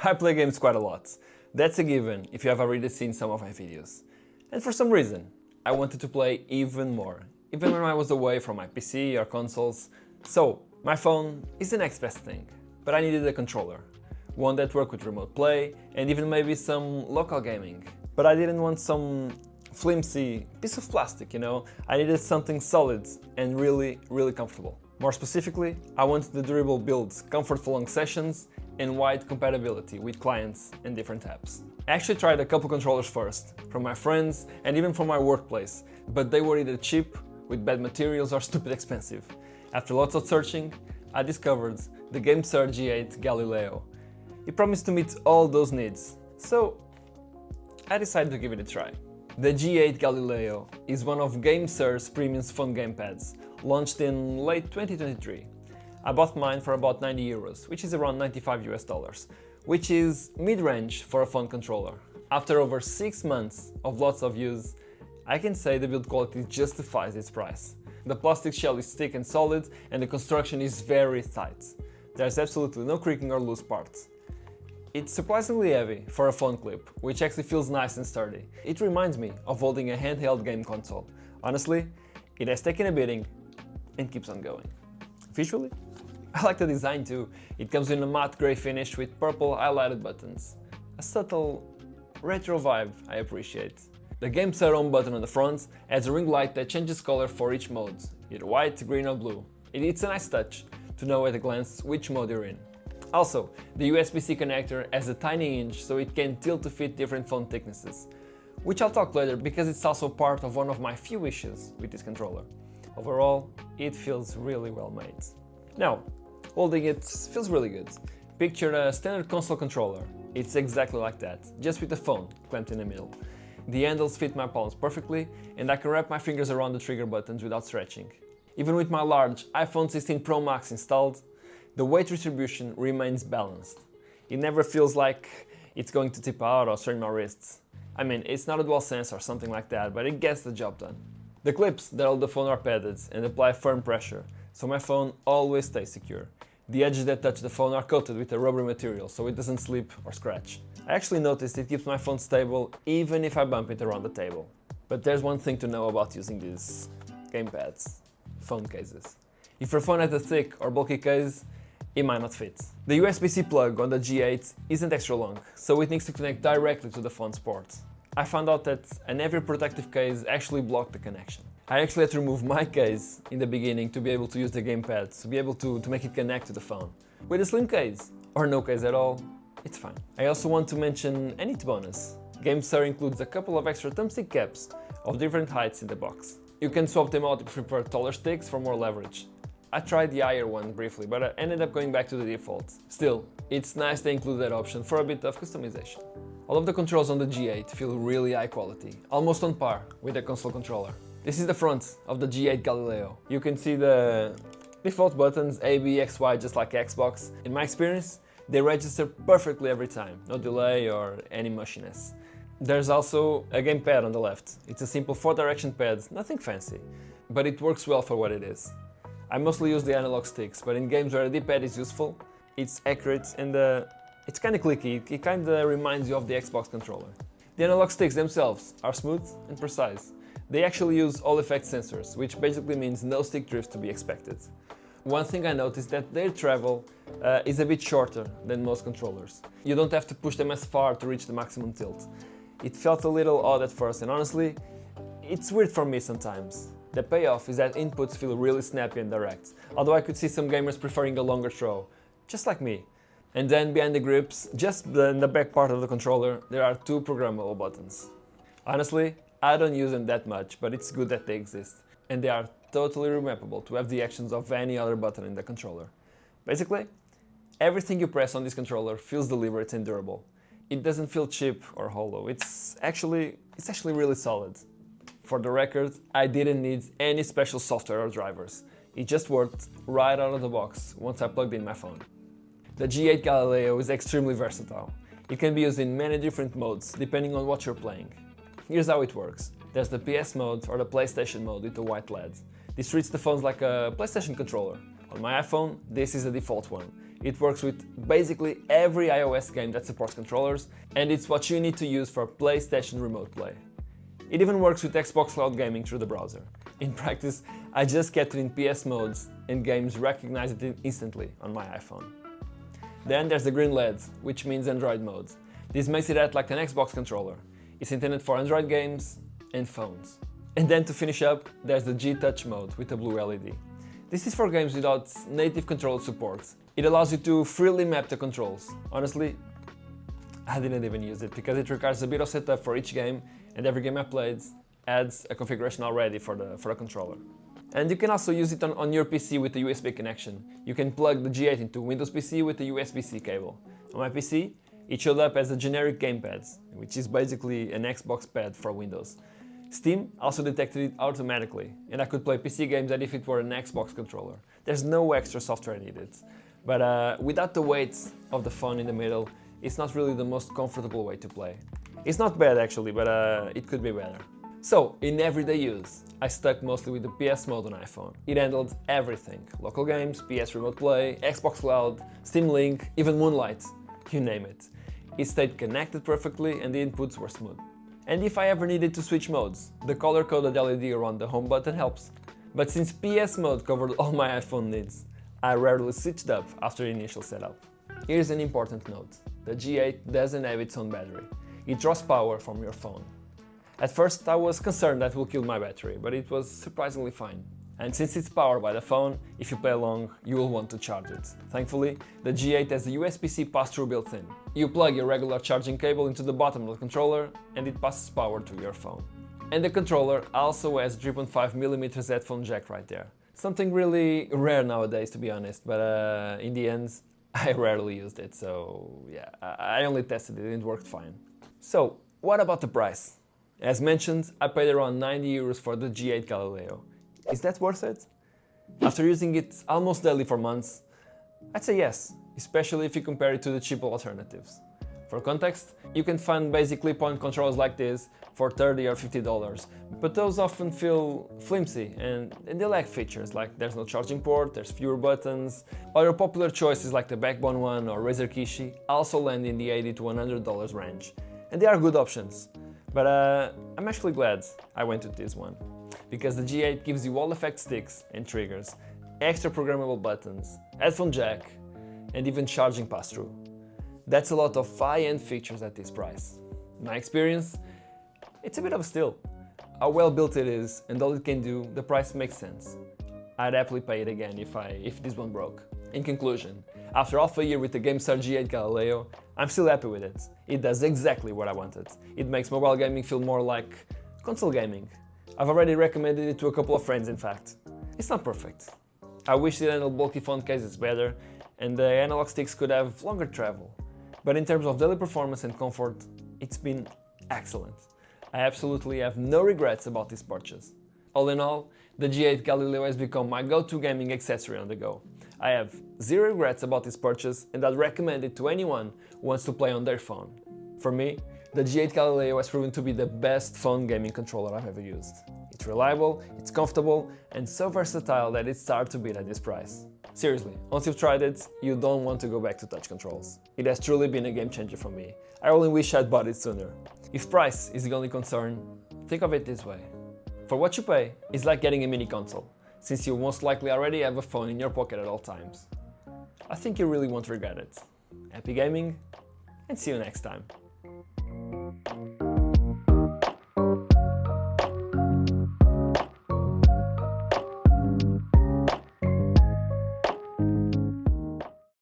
I play games quite a lot. That's a given if you have already seen some of my videos. And for some reason, I wanted to play even more, even when I was away from my PC or consoles. So, my phone is the next best thing, but I needed a controller. One that worked with remote play and even maybe some local gaming. But I didn't want some flimsy piece of plastic, you know? I needed something solid and really comfortable. More specifically, I wanted the durable build, comfort for long sessions, and wide compatibility with clients and different apps. I actually tried a couple controllers first, from my friends and even from my workplace, but they were either cheap, with bad materials, or stupid expensive. After lots of searching, I discovered the GameSir G8 Galileo. It promised to meet all those needs, so I decided to give it a try. The G8 Galileo is one of GameSir's premium phone gamepads, launched in late 2023. I bought mine for about 90 euros, which is around $95 US, which is mid-range for a phone controller. After over 6 months of lots of use, I can say the build quality justifies its price. The plastic shell is thick and solid, and the construction is very tight. There's absolutely no creaking or loose parts. It's surprisingly heavy for a phone clip, which actually feels nice and sturdy. It reminds me of holding a handheld game console. Honestly, it has taken a beating and keeps on going. Visually, I like the design too. It comes in a matte grey finish with purple highlighted buttons. A subtle retro vibe I appreciate. The GameSir home button on the front adds a ring light that changes color for each mode, either white, green or blue. It's a nice touch to know at a glance which mode you're in. Also, the USB-C connector has a tiny hinge so it can tilt to fit different phone thicknesses, which I'll talk later because it's also part of one of my few issues with this controller. Overall, it feels really well made. Now, holding it feels really good. Picture a standard console controller. It's exactly like that, just with the phone clamped in the middle. The handles fit my palms perfectly, and I can wrap my fingers around the trigger buttons without stretching. Even with my large iPhone 16 Pro Max installed, the weight distribution remains balanced. It never feels like it's going to tip out or strain my wrists. I mean, it's not a DualSense or something like that, but it gets the job done. The clips that hold the phone are padded and apply firm pressure, so my phone always stays secure. The edges that touch the phone are coated with a rubbery material so it doesn't slip or scratch. I actually noticed it keeps my phone stable even if I bump it around the table. But there's one thing to know about using these gamepads: phone cases. If your phone has a thick or bulky case, it might not fit. The USB-C plug on the G8 isn't extra long, so it needs to connect directly to the phone's port. I found out that an heavy protective case actually blocked the connection. I actually had to remove my case in the beginning to be able to use the gamepad, to be able to make it connect to the phone. With a slim case, or no case at all, it's fine. I also want to mention a neat bonus. GameSir includes a couple of extra thumbstick caps of different heights in the box. You can swap them out if you prefer taller sticks for more leverage. I tried the higher one briefly, but I ended up going back to the default. Still, it's nice they include that option for a bit of customization. All of the controls on the G8 feel really high quality, almost on par with a console controller. This is the front of the G8 Galileo. You can see the default buttons A, B, X, Y, just like Xbox. In my experience, they register perfectly every time, no delay or any mushiness. There's also a gamepad on the left. It's a simple 4-direction pad, nothing fancy, but it works well for what it is. I mostly use the analog sticks, but in games where a D-pad is useful, it's accurate and it's kinda clicky. It kinda reminds you of the Xbox controller. The analog sticks themselves are smooth and precise. They actually use Hall effect sensors, which basically means no stick drift to be expected. One thing I noticed that their travel is a bit shorter than most controllers. You don't have to push them as far to reach the maximum tilt. It felt a little odd at first, and honestly, it's weird for me sometimes. The payoff is that inputs feel really snappy and direct, although I could see some gamers preferring a longer throw, just like me. And then behind the grips, just in the back part of the controller, there are 2 programmable buttons. Honestly, I don't use them that much, but it's good that they exist, and they are totally remappable to have the actions of any other button in the controller. Basically, everything you press on this controller feels deliberate and durable. It doesn't feel cheap or hollow, it's actually really solid. For the record, I didn't need any special software or drivers. It just worked right out of the box once I plugged in my phone. The G8 Galileo is extremely versatile. It can be used in many different modes depending on what you're playing. Here's how it works. There's the PS mode or the PlayStation mode with the white LED. This treats the phones like a PlayStation controller. On my iPhone, this is the default one. It works with basically every iOS game that supports controllers, and it's what you need to use for PlayStation Remote Play. It even works with Xbox Cloud Gaming through the browser. In practice, I just kept it in PS modes and games recognize it instantly on my iPhone. Then there's the green LED, which means Android mode. This makes it act like an Xbox controller. It's intended for Android games and phones. And then to finish up, there's the G-Touch mode with a blue LED. This is for games without native control support. It allows you to freely map the controls. Honestly, I didn't even use it because it requires a bit of setup for each game, and every game I played adds a configuration already for the controller. And you can also use it on your PC with a USB connection. You can plug the G8 into Windows PC with a USB-C cable. On my PC, it showed up as a generic Gamepad, which is basically an Xbox pad for Windows. Steam also detected it automatically, and I could play PC games as if it were an Xbox controller. There's no extra software needed. But without the weight of the phone in the middle, it's not really the most comfortable way to play. It's not bad actually, but it could be better. So, in everyday use, I stuck mostly with the PS mode on iPhone. It handled everything: local games, PS Remote Play, Xbox Cloud, Steam Link, even Moonlight, you name it. It stayed connected perfectly and the inputs were smooth. And if I ever needed to switch modes, the color-coded LED around the home button helps. But since PS mode covered all my iPhone needs, I rarely switched up after the initial setup. Here's an important note: the G8 doesn't have its own battery. It draws power from your phone. At first I was concerned that it will kill my battery, but it was surprisingly fine. And since it's powered by the phone, if you play along, you will want to charge it. Thankfully, the G8 has a USB-C pass-through built in. You plug your regular charging cable into the bottom of the controller and it passes power to your phone. And the controller also has 3.5mm headphone jack right there. Something really rare nowadays, to be honest, but in the end, I rarely used it, so yeah, I only tested it and it worked fine. So, what about the price? As mentioned, I paid around 90 euros for the G8 Galileo. Is that worth it? After using it almost daily for months, I'd say yes, especially if you compare it to the cheaper alternatives. For context, you can find basic clip-on controllers like this for $30 or $50, but those often feel flimsy and they lack features like there's no charging port, there's fewer buttons. Other popular choices like the Backbone one or Razer Kishi also land in the $80 to $100 range, and they are good options. But I'm actually glad I went with this one, because the G8 gives you all effect sticks and triggers, extra programmable buttons, headphone jack, and even charging pass-through. That's a lot of high-end features at this price. In my experience, it's a bit of a steal. How well built it is and all it can do, the price makes sense. I'd happily pay it again if this one broke. In conclusion, after half a year with the GameSir G8 Galileo, I'm still happy with it. It does exactly what I wanted. It makes mobile gaming feel more like console gaming. I've already recommended it to a couple of friends, in fact. It's not perfect. I wish it handled bulky phone cases better and the analog sticks could have longer travel. But in terms of daily performance and comfort, it's been excellent. I absolutely have no regrets about this purchase. All in all, the G8 Galileo has become my go-to gaming accessory on the go. I have zero regrets about this purchase and I'd recommend it to anyone who wants to play on their phone. For me, the G8 Galileo has proven to be the best phone gaming controller I've ever used. It's reliable, it's comfortable, and so versatile that it's hard to beat at this price. Seriously, once you've tried it, you don't want to go back to touch controls. It has truly been a game changer for me. I only wish I'd bought it sooner. If price is the only concern, think of it this way. For what you pay, it's like getting a mini console, since you most likely already have a phone in your pocket at all times. I think you really won't regret it. Happy gaming, and see you next time.